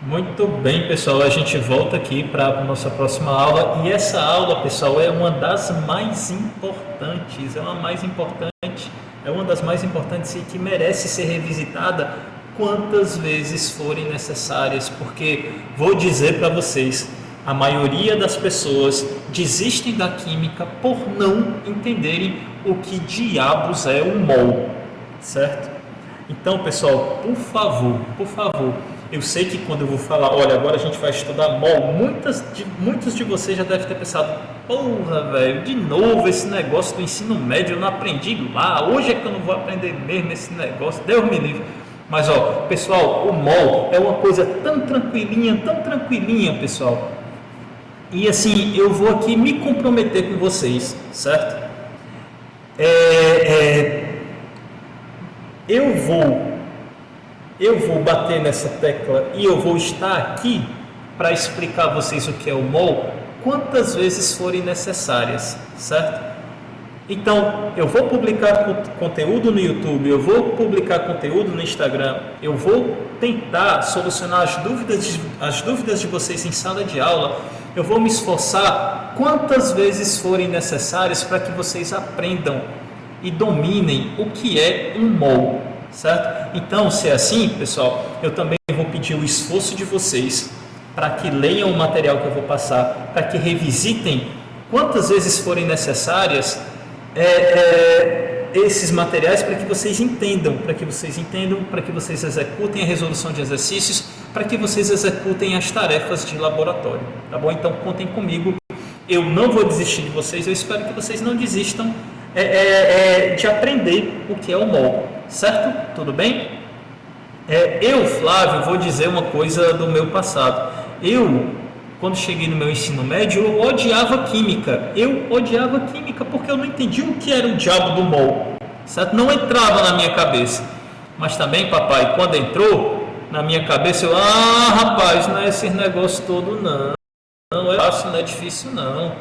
Muito bem, pessoal. A gente volta aqui para a nossa próxima aula. E essa aula, pessoal, é uma das mais importantes. É uma das mais importantes e que merece ser revisitada quantas vezes forem necessárias. Porque vou dizer para vocês, a maioria das pessoas desistem da química por não entenderem o que diabos é o mol, certo? Então, pessoal, por favor, eu sei que quando eu vou falar, olha, agora a gente vai estudar mol, muitos de vocês já devem ter pensado, porra, velho, de novo esse negócio do ensino médio, eu não aprendi lá, hoje é que eu não vou aprender mesmo esse negócio, Deus me livre. Mas, ó, pessoal, o mol é uma coisa tão tranquilinha, pessoal. E assim, eu vou aqui me comprometer com vocês, certo? É, é, eu vou bater nessa tecla e eu vou estar aqui para explicar a vocês o que é o mol quantas vezes forem necessárias, certo? Então, eu vou publicar conteúdo no YouTube, eu vou publicar conteúdo no Instagram, eu vou tentar solucionar as dúvidas de vocês em sala de aula, eu vou me esforçar quantas vezes forem necessárias para que vocês aprendam e dominem o que é um mol, certo? Então, se é assim, pessoal, eu também vou pedir o esforço de vocês para que leiam o material que eu vou passar, para que revisitem quantas vezes forem necessárias esses materiais para que vocês entendam, para que vocês executem a resolução de exercícios, para que vocês executem as tarefas de laboratório, tá bom? Então, contem comigo, eu não vou desistir de vocês, eu espero que vocês não desistam de aprender o que é o mol, certo? Tudo bem? Eu, Flávio, vou dizer uma coisa do meu passado. Quando cheguei no meu ensino médio, eu odiava química. Porque eu não entendia o que era o diabo do mol, certo? Não entrava na minha cabeça. Mas também, papai, quando entrou na minha cabeça, rapaz, não é esse negócio todo não. Não é fácil, não é difícil não.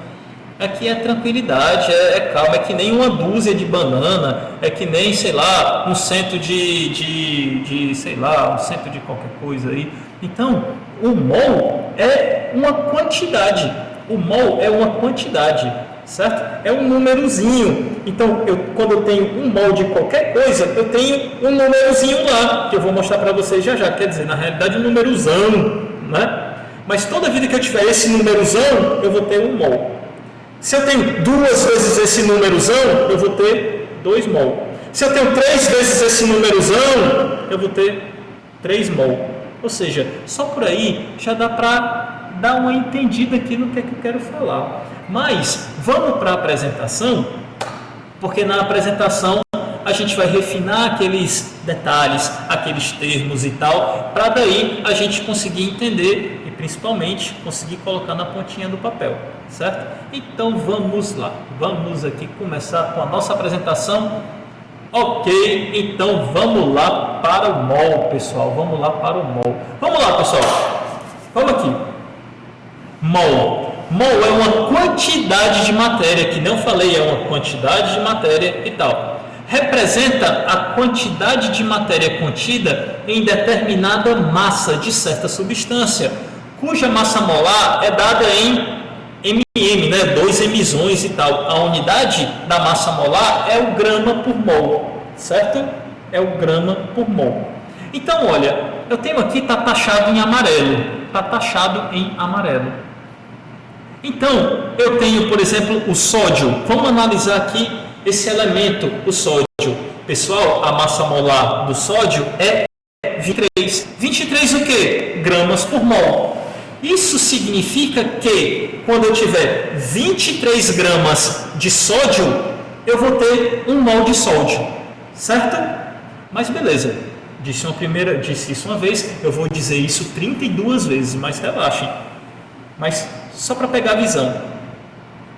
Aqui é tranquilidade, calma, é que nem uma dúzia de banana, é que nem, sei lá, um cento um cento de qualquer coisa aí. Então, o mol é uma quantidade, certo? É um númerozinho. Então, quando eu tenho um mol de qualquer coisa, eu tenho um númerozinho lá, que eu vou mostrar para vocês já já, quer dizer, na realidade um númerozão, né? Mas toda vida que eu tiver esse númerozão, eu vou ter um mol. Se eu tenho 2 vezes esse númerozão, eu vou ter 2 mol. Se eu tenho 3 vezes esse númerozão, eu vou ter 3 mol. Ou seja, só por aí já dá para dar uma entendida aqui no que é que eu quero falar. Mas vamos para a apresentação, porque na apresentação a gente vai refinar aqueles detalhes, aqueles termos e tal, para daí a gente conseguir entender e principalmente conseguir colocar na pontinha do papel, certo? Então vamos lá, vamos aqui começar com a nossa apresentação. Ok, então vamos lá para o mol, pessoal, vamos lá, pessoal, vamos aqui. Mol é uma quantidade de matéria, que não falei, é uma quantidade de matéria e tal. Representa a quantidade de matéria contida em determinada massa de certa substância, cuja massa molar é dada em mm, né? 2 mzões e tal. A unidade da massa molar é o grama por mol, certo? É o grama por mol. Então, olha, eu tenho aqui, está taxado em amarelo. Então, eu tenho, por exemplo, o sódio. Vamos analisar aqui esse elemento, o sódio. Pessoal, a massa molar do sódio é 23. 23 o quê? Gramas por mol. Isso significa que quando eu tiver 23 gramas de sódio, eu vou ter 1 mol de sódio, certo? Mas beleza, disse isso uma vez, eu vou dizer isso 32 vezes, mas relaxem. Mas só para pegar a visão,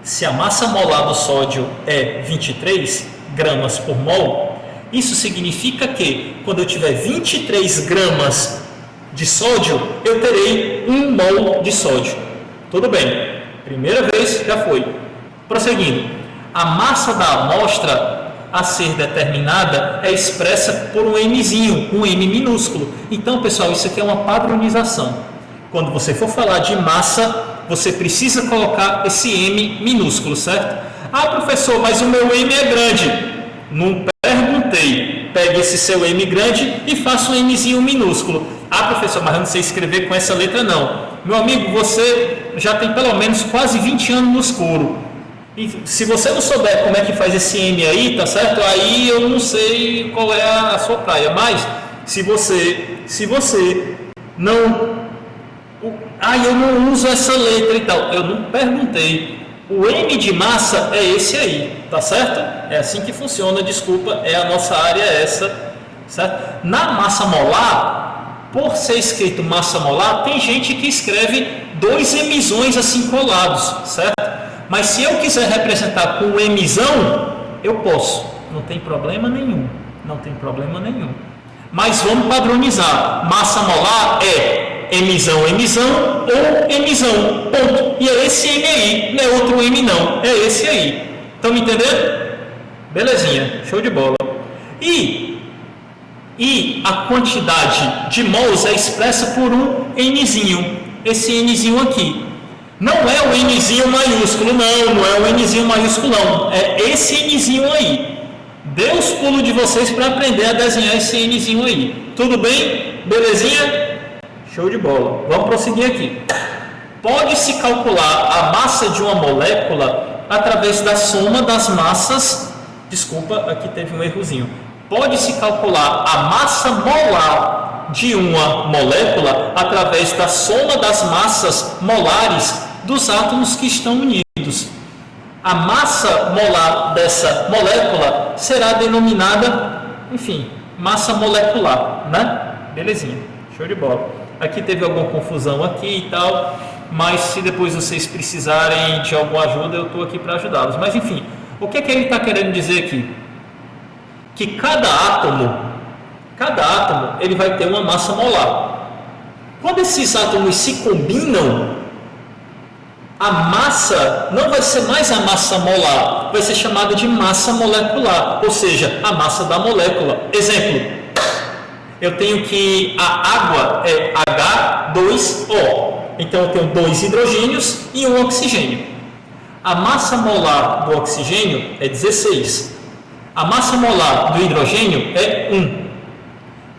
se a massa molar do sódio é 23 gramas por mol, isso significa que quando eu tiver 23 gramas de sódio, eu terei 1 mol de sódio. Tudo bem, primeira vez já foi. Prosseguindo, a massa da amostra a ser determinada é expressa por um mzinho, um M minúsculo. Então, pessoal, isso aqui é uma padronização. Quando você for falar de massa, você precisa colocar esse M minúsculo, certo? Ah, professor, mas o meu M é grande. Não perguntei. Pegue esse seu M grande e faça um Mzinho minúsculo. Ah, professor, mas eu não sei escrever com essa letra, não. Meu amigo, você já tem pelo menos quase 20 anos no escuro. E se você não souber como é que faz esse M aí, tá certo? Aí eu não sei qual é a sua praia. Mas, se você não... eu não uso essa letra e tal. Eu não perguntei. O M de massa é esse aí, tá certo? É assim que funciona, desculpa, a nossa área é essa, certo? Na massa molar, por ser escrito massa molar, tem gente que escreve 2 Mzões assim colados, certo? Mas se eu quiser representar com o Mzão, eu posso, não tem problema nenhum, Mas vamos padronizar, massa molar é Mzão ou Mzão, ponto. E é esse M aí, não é outro M não, é esse aí. Estão me entendendo? Belezinha, show de bola. E a quantidade de mols é expressa por um Nzinho, esse Nzinho aqui. Não é o Nzinho maiúsculo, não é o Nzinho maiúsculo não, é esse Nzinho aí. Dê os pulos de vocês para aprender a desenhar esse Nzinho aí. Tudo bem? Belezinha? Show de bola. Vamos prosseguir aqui. Pode-se calcular a massa de uma molécula através da soma das massas. Desculpa, aqui teve um errozinho. Pode-se calcular a massa molar de uma molécula através da soma das massas molares dos átomos que estão unidos. A massa molar dessa molécula será denominada, massa molecular, né? Belezinha. Show de bola. Aqui teve alguma confusão aqui e tal, mas se depois vocês precisarem de alguma ajuda, eu estou aqui para ajudá-los. Mas enfim, o que é que ele está querendo dizer aqui? Que cada átomo, ele vai ter uma massa molar. Quando esses átomos se combinam, a massa não vai ser mais a massa molar, vai ser chamada de massa molecular, ou seja, a massa da molécula. Exemplo. Eu tenho que a água é H2O, então eu tenho 2 hidrogênios e 1 oxigênio. A massa molar do oxigênio é 16. A massa molar do hidrogênio é 1.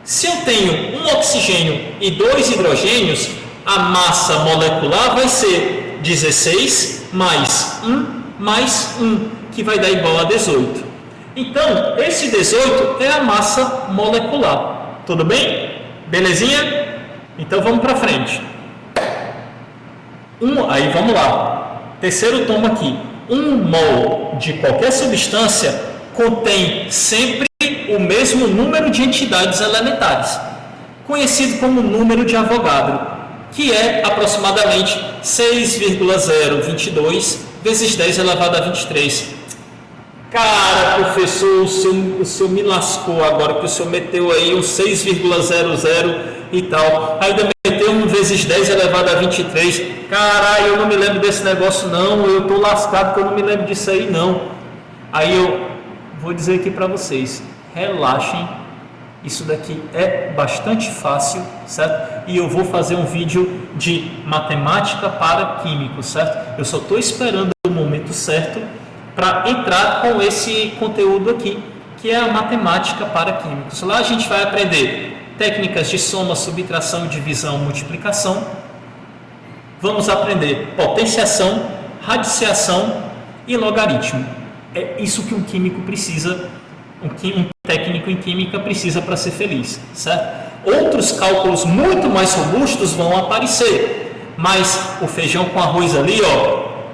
Se eu tenho 1 oxigênio e 2 hidrogênios, a massa molecular vai ser 16 mais 1, que vai dar igual a 18. Então, esse 18 é a massa molecular. Tudo bem? Belezinha? Então vamos para frente. Aí vamos lá. Terceiro tomo aqui. 1 mol de qualquer substância contém sempre o mesmo número de entidades elementares, conhecido como número de Avogadro, que é aproximadamente 6,022 vezes 10 elevado a 23. Cara, professor, o senhor me lascou agora, que o senhor meteu aí um 6,00 e tal, ainda meteu 1 vezes 10 elevado a 23, caralho, eu não me lembro desse negócio não, eu tô lascado porque eu não me lembro disso aí não. Aí eu vou dizer aqui para vocês, relaxem, isso daqui é bastante fácil, certo? E eu vou fazer um vídeo de matemática para químicos, certo? Eu só estou esperando o momento certo para entrar com esse conteúdo aqui, que é a matemática para químicos. Lá a gente vai aprender técnicas de soma, subtração, divisão, multiplicação. Vamos aprender potenciação, radiciação e logaritmo. É isso que um químico precisa, um técnico em química precisa para ser feliz, certo? Outros cálculos muito mais robustos vão aparecer, mas o feijão com arroz ali,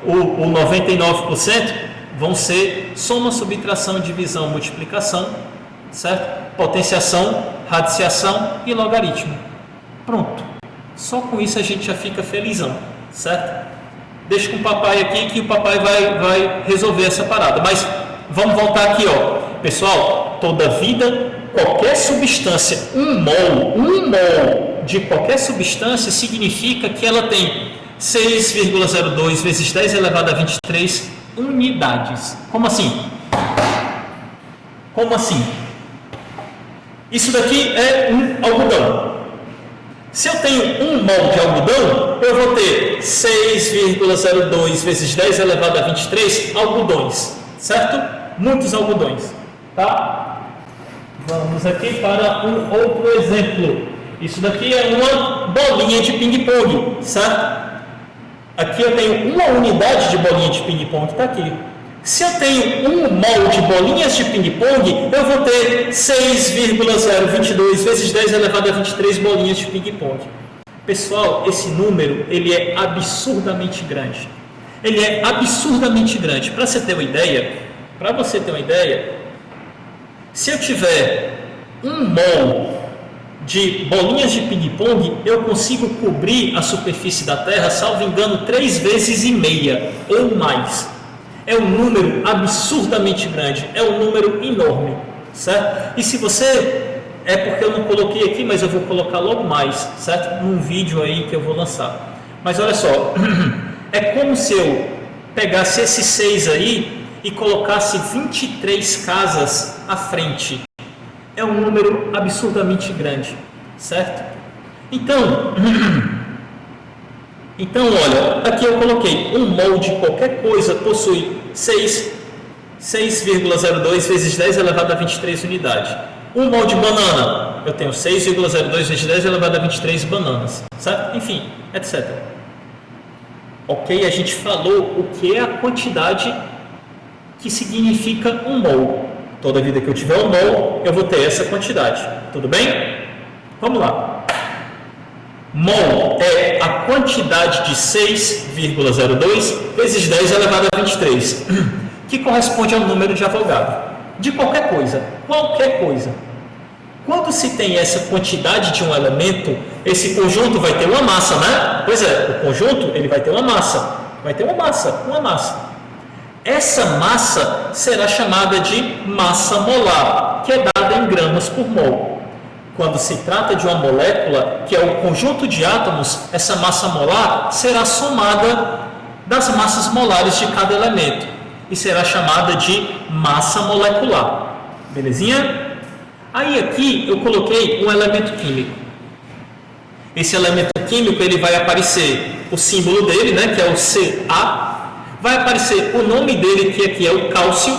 o 99%, vão ser soma, subtração, divisão, multiplicação, certo? Potenciação, radiciação e logaritmo. Pronto. Só com isso a gente já fica felizão, certo? Deixa com o papai aqui que o papai vai resolver essa parada. Mas vamos voltar aqui, Pessoal, toda vida, qualquer substância, 1 mol de qualquer substância significa que ela tem 6,02 vezes 10 elevado a 23 unidades. Como assim? Isso daqui é um algodão. Se eu tenho 1 mol de algodão, eu vou ter 6,02 vezes 10 elevado a 23 algodões, certo? Muitos algodões, tá? Vamos aqui para um outro exemplo. Isso daqui é uma bolinha de ping-pong, certo? Aqui eu tenho uma unidade de bolinha de ping-pong, está aqui. Se eu tenho 1 mol de bolinhas de ping-pong, eu vou ter 6,022 vezes 10 elevado a 23 bolinhas de ping-pong. Pessoal, esse número ele é absurdamente grande. Ele é absurdamente grande. Para você ter uma ideia, se eu tiver 1 mol de bolinhas de ping-pong, eu consigo cobrir a superfície da Terra, salvo engano, 3,5 vezes ou mais. É um número absurdamente grande, é um número enorme, certo? E se você, é porque eu não coloquei aqui, mas eu vou colocar logo mais, certo? Num vídeo aí que eu vou lançar. Mas olha só, é como se eu pegasse esses 6 aí e colocasse 23 casas à frente. É um número absurdamente grande, certo? Então, olha, aqui eu coloquei 1 mol de qualquer coisa possui 6,02 vezes 10 elevado a 23 unidades. 1 mol de banana, eu tenho 6,02 vezes 10 elevado a 23 bananas, certo? Enfim, etc. Ok, a gente falou o que é a quantidade que significa 1 mol. Toda vida que eu tiver 1 mol, eu vou ter essa quantidade. Tudo bem? Vamos lá. Mol é a quantidade de 6,02 vezes 10 elevado a 23, que corresponde ao número de Avogadro. De qualquer coisa, qualquer coisa. Quando se tem essa quantidade de um elemento, esse conjunto vai ter uma massa, né? Pois é, o conjunto ele vai ter uma massa. Vai ter uma massa. Essa massa será chamada de massa molar, que é dada em gramas por mol. Quando se trata de uma molécula, que é o conjunto de átomos, essa massa molar será somada das massas molares de cada elemento e será chamada de massa molecular. Belezinha? Aí aqui eu coloquei um elemento químico. Esse elemento químico ele vai aparecer o símbolo dele, né, que é o Ca. Vai aparecer o nome dele, que aqui é o cálcio.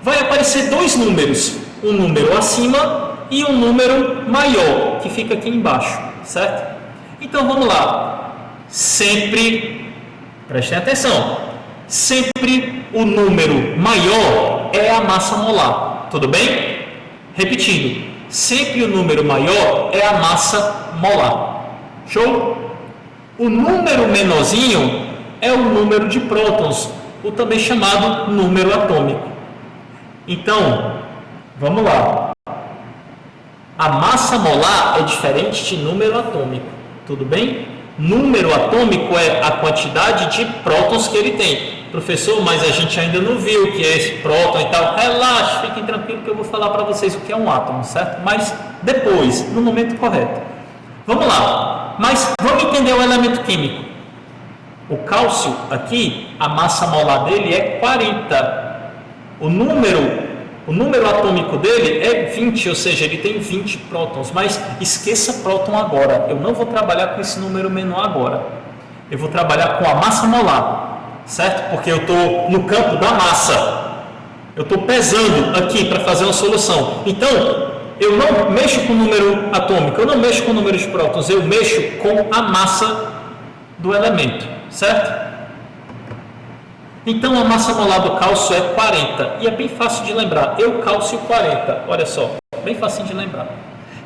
Vai aparecer 2 números, um número acima e um número maior, que fica aqui embaixo, certo? Então vamos lá. Sempre, prestem atenção, sempre o número maior é a massa molar, tudo bem? Repetindo, sempre o número maior é a massa molar. Show? O número menorzinho é o número de prótons, o também chamado número atômico. Então, vamos lá. A massa molar é diferente de número atômico, tudo bem? Número atômico é a quantidade de prótons que ele tem. Professor, mas a gente ainda não viu o que é esse próton e tal. Relaxe, fiquem tranquilos que eu vou falar para vocês o que é um átomo, certo? Mas depois, no momento correto. Vamos lá. Mas vamos entender o elemento químico. O cálcio aqui, a massa molar dele é 40. O número atômico dele é 20, ou seja, ele tem 20 prótons. Mas esqueça próton agora. Eu não vou trabalhar com esse número menor agora. Eu vou trabalhar com a massa molar, certo? Porque eu estou no campo da massa. Eu estou pesando aqui para fazer uma solução. Então, eu não mexo com o número atômico, eu não mexo com o número de prótons, eu mexo com a massa do elemento, certo? Então a massa molar do cálcio é 40 e é bem fácil de lembrar. Cálcio 40, olha só, bem fácil de lembrar.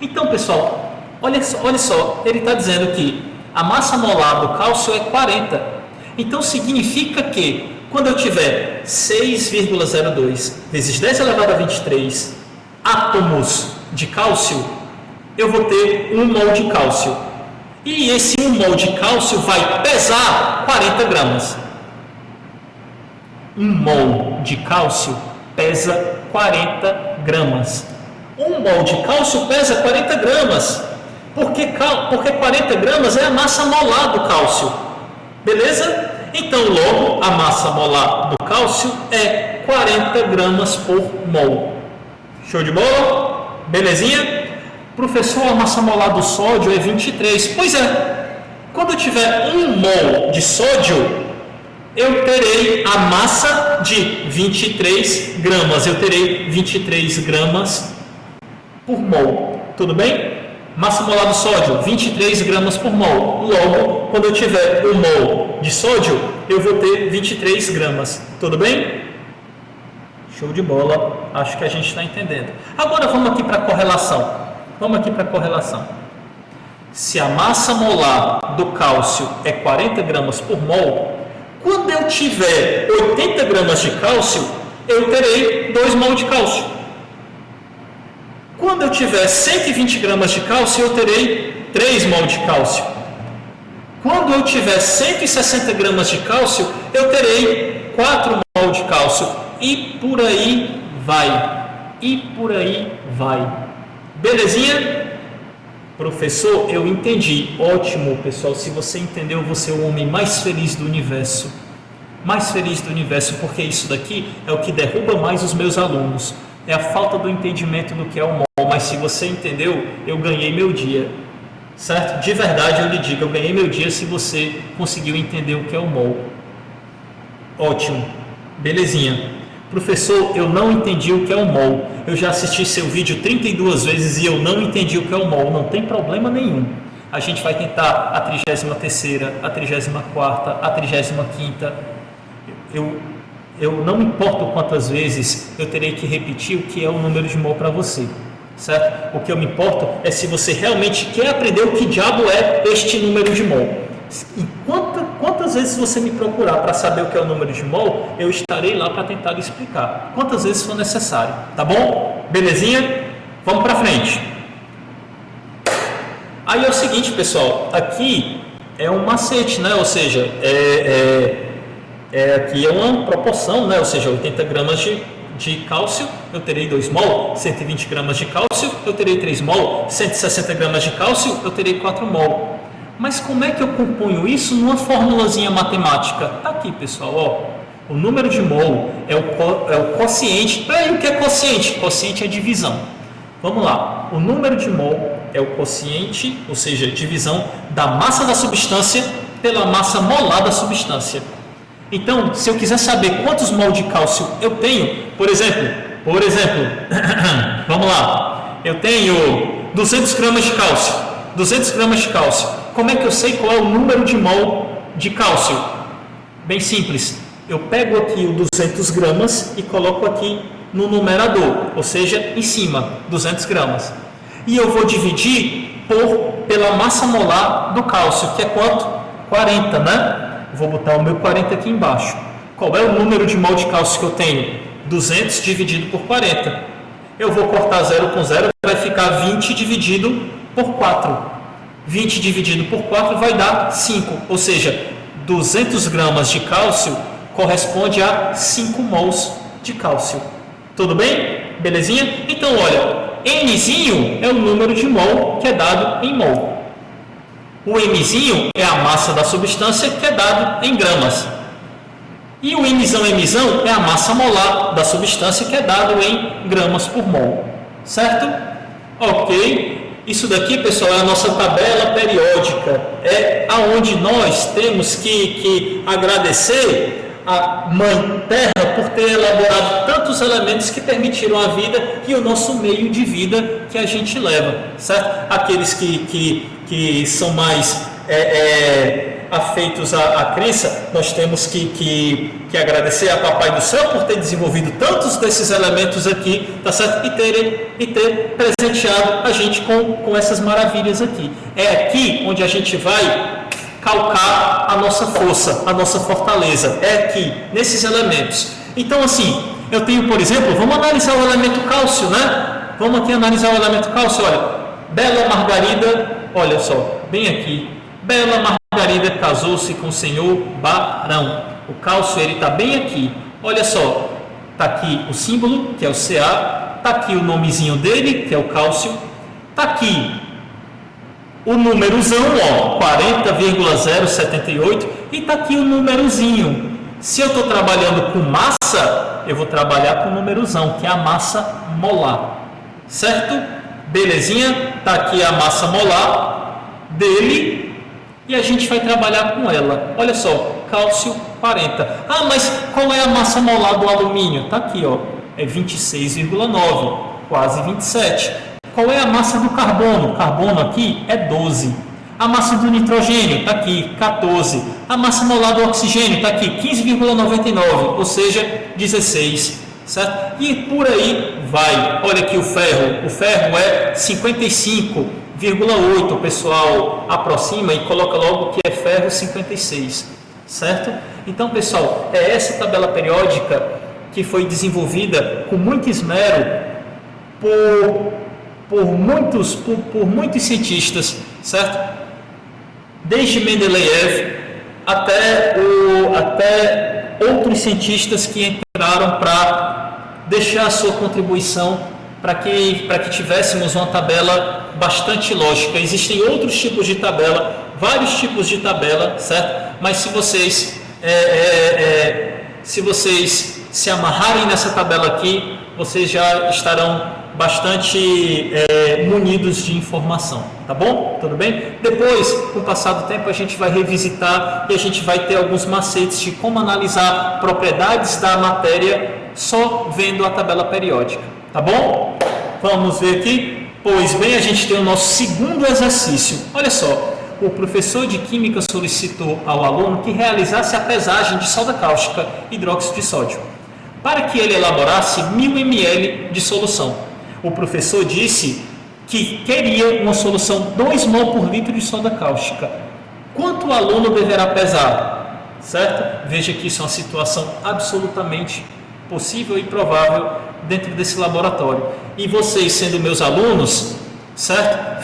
Então, pessoal, olha só, ele está dizendo que a massa molar do cálcio é 40. Então significa que quando eu tiver 6,02 vezes 10 elevado a 23 átomos de cálcio, eu vou ter 1 mol de cálcio. E esse 1 mol de cálcio vai pesar 40 gramas. 1 mol de cálcio pesa 40 gramas. 1 mol de cálcio pesa 40 gramas. Porque 40 gramas é a massa molar do cálcio. Beleza? Então, logo, a massa molar do cálcio é 40 gramas por mol. Show de bola? Belezinha? Professor, a massa molar do sódio é 23. Pois é, quando eu tiver 1 mol de sódio, eu terei a massa de 23 gramas. Eu terei 23 gramas por mol. Tudo bem? Massa molar do sódio, 23 gramas por mol. Logo, quando eu tiver 1 mol de sódio, eu vou ter 23 gramas. Tudo bem? Show de bola. Acho que a gente está entendendo. Agora vamos aqui para a correlação. Se a massa molar do cálcio é 40 gramas por mol, quando eu tiver 80 gramas de cálcio, eu terei 2 mol de cálcio. Quando eu tiver 120 gramas de cálcio, eu terei 3 mol de cálcio. Quando eu tiver 160 gramas de cálcio, eu terei 4 mol de cálcio. E por aí vai. Belezinha? Professor, eu entendi. Ótimo, pessoal. Se você entendeu, você é o homem mais feliz do universo. Mais feliz do universo, porque isso daqui é o que derruba mais os meus alunos. É a falta do entendimento do que é o mol. Mas se você entendeu, eu ganhei meu dia. Certo? De verdade, eu lhe digo, eu ganhei meu dia se você conseguiu entender o que é o mol. Ótimo. Belezinha. Professor, eu não entendi o que é o mol. Eu já assisti seu vídeo 32 vezes e eu não entendi o que é o mol. Não tem problema nenhum. A gente vai tentar a 33ª, a 34ª, a 35ª. Eu não me importo quantas vezes eu terei que repetir o que é o número de mol para você. Certo? O que eu me importo é se você realmente quer aprender o que diabo é este número de mol. E quantas vezes você me procurar para saber o que é o número de mol, eu estarei lá para tentar lhe explicar. Quantas vezes for necessário. Tá bom? Belezinha? Vamos para frente. Aí é o seguinte, pessoal. Aqui é um macete, né? Ou seja, aqui é uma proporção, né? Ou seja, 80 gramas de cálcio, eu terei 2 mol. 120 gramas de cálcio, eu terei 3 mol. 160 gramas de cálcio, eu terei 4 mol. Mas como é que eu componho isso numa formulazinha matemática? Está aqui, pessoal. Ó. O número de mol é o quociente. Peraí, o que é quociente? Quociente é divisão. Vamos lá. O número de mol é o quociente, ou seja, divisão da massa da substância pela massa molar da substância. Então, se eu quiser saber quantos mol de cálcio eu tenho, por exemplo, vamos lá. Eu tenho 200 gramas de cálcio. 200 gramas de cálcio. Como é que eu sei qual é o número de mol de cálcio? Bem simples. Eu pego aqui o 200 gramas e coloco aqui no numerador, ou seja, em cima, 200 gramas. E eu vou dividir pela massa molar do cálcio, que é quanto? 40, né? Vou botar o meu 40 aqui embaixo. Qual é o número de mol de cálcio que eu tenho? 200 dividido por 40. Eu vou cortar 0 com 0, vai ficar 20 dividido por 4. 20 dividido por 4 vai dar 5, ou seja, 200 gramas de cálcio corresponde a 5 mols de cálcio. Tudo bem? Belezinha? Então, olha, Nzinho é o número de mol que é dado em mol. O Mzinho é a massa da substância que é dado em gramas. E o Mzão é a massa molar da substância que é dado em gramas por mol. Certo? Ok. Isso daqui, pessoal, é a nossa tabela periódica. É aonde nós temos que agradecer a Mãe Terra por ter elaborado tantos elementos que permitiram a vida e o nosso meio de vida que a gente leva, certo? Aqueles que são mais afeitos à crença, nós temos que agradecer a Papai do Céu por ter desenvolvido tantos desses elementos aqui, tá certo? E ter presenteado a gente com essas maravilhas aqui. É aqui onde a gente vai calcar a nossa força, a nossa fortaleza. É aqui, nesses elementos. Então, assim, eu tenho, por exemplo, vamos analisar o elemento cálcio, né? Vamos aqui analisar o elemento cálcio, olha. Bela Margarida, olha só, bem aqui. Bela Margarida casou-se com o senhor Barão. O cálcio, ele está bem aqui. Olha só, está aqui o símbolo, que é o Ca. Está aqui o nomezinho dele, que é o cálcio. Está aqui o númerozão, ó, 40,078. E está aqui o númerozinho. Se eu estou trabalhando com massa, eu vou trabalhar com o númerozão, que é a massa molar. Certo? Belezinha? Está aqui a massa molar dele e a gente vai trabalhar com ela. Olha só, cálcio 40. Ah, mas qual é a massa molar do alumínio? Está aqui, ó, é 26,9, quase 27. Qual é a massa do carbono? Carbono aqui é 12. A massa do nitrogênio está aqui, 14. A massa molar do oxigênio está aqui, 15,99, ou seja, 16. Certo? E por aí vai. Olha aqui o ferro. O ferro é 55,8. O pessoal aproxima e coloca logo que é ferro 56. Certo? Então, pessoal, é essa tabela periódica que foi desenvolvida com muito esmero por muitos cientistas, certo? Desde Mendeleev até outros cientistas que entraram para deixar a sua contribuição para que tivéssemos uma tabela bastante lógica. Existem outros tipos de tabela, vários tipos de tabela, certo? Mas se vocês se amarrarem nessa tabela aqui, vocês já estarão bastante munidos de informação, tá bom? Tudo bem? Depois, com o passar do tempo, a gente vai revisitar e a gente vai ter alguns macetes de como analisar propriedades da matéria só vendo a tabela periódica, tá bom? Vamos ver aqui. Pois bem, a gente tem o nosso segundo exercício. Olha só, o professor de Química solicitou ao aluno que realizasse a pesagem de soda cáustica hidróxido de sódio, para que ele elaborasse 1000 ml de solução. O professor disse que queria uma solução 2 mol por litro de soda cáustica. Quanto o aluno deverá pesar? Certo? Veja que isso é uma situação absolutamente possível e provável dentro desse laboratório. E vocês, sendo meus alunos, certo?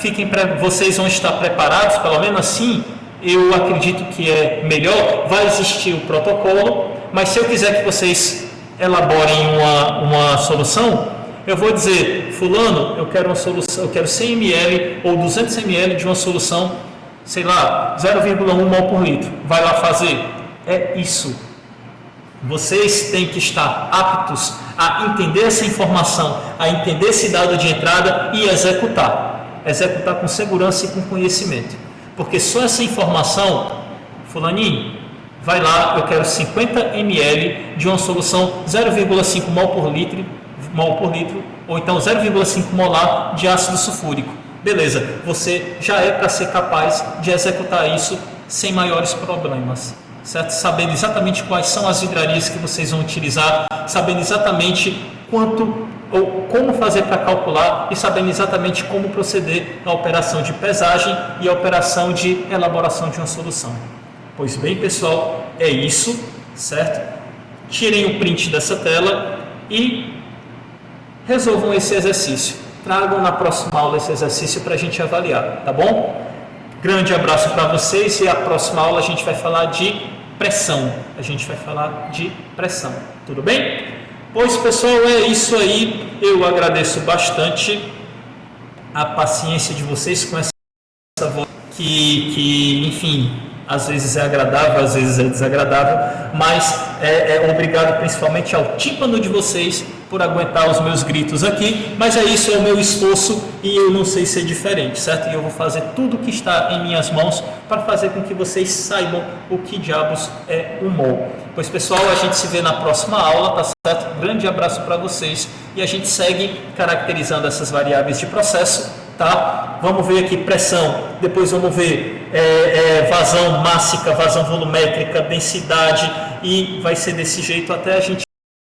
Vocês vão estar preparados, pelo menos assim, eu acredito que é melhor. Vai existir o protocolo, mas se eu quiser que vocês elaborem uma solução, eu vou dizer, fulano, eu quero uma solução, eu quero 100 ml ou 200 ml de uma solução, sei lá, 0,1 mol por litro. Vai lá fazer. É isso. Vocês têm que estar aptos a entender essa informação, a entender esse dado de entrada e executar. Executar com segurança e com conhecimento. Porque só essa informação, fulaninho, vai lá, eu quero 50 ml de uma solução 0,5 mol por litro, ou então 0,5 molar de ácido sulfúrico. Beleza, você já é para ser capaz de executar isso sem maiores problemas, certo? Sabendo exatamente quais são as vidrarias que vocês vão utilizar, sabendo exatamente quanto ou como fazer para calcular e sabendo exatamente como proceder à operação de pesagem e à operação de elaboração de uma solução. Pois bem, pessoal, é isso, certo? Tirem o print dessa tela e resolvam esse exercício. Tragam na próxima aula esse exercício para a gente avaliar, tá bom? Grande abraço para vocês e a próxima aula a gente vai falar de pressão. Tudo bem? Pois, pessoal, é isso aí. Eu agradeço bastante a paciência de vocês com essa voz que enfim, às vezes é agradável, às vezes é desagradável, mas obrigado principalmente ao tímpano de vocês por aguentar os meus gritos aqui, mas é isso, é o meu esforço e eu não sei ser diferente, certo? E eu vou fazer tudo que está em minhas mãos para fazer com que vocês saibam o que diabos é o mol. Pois, pessoal, a gente se vê na próxima aula, tá certo? Grande abraço para vocês e a gente segue caracterizando essas variáveis de processo, tá? Vamos ver aqui pressão, depois vamos ver vazão mássica, vazão volumétrica, densidade e vai ser desse jeito até a gente,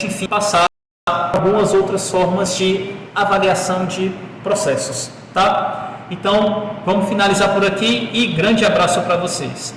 enfim, passar algumas outras formas de avaliação de processos, tá? Então, vamos finalizar por aqui e grande abraço para vocês.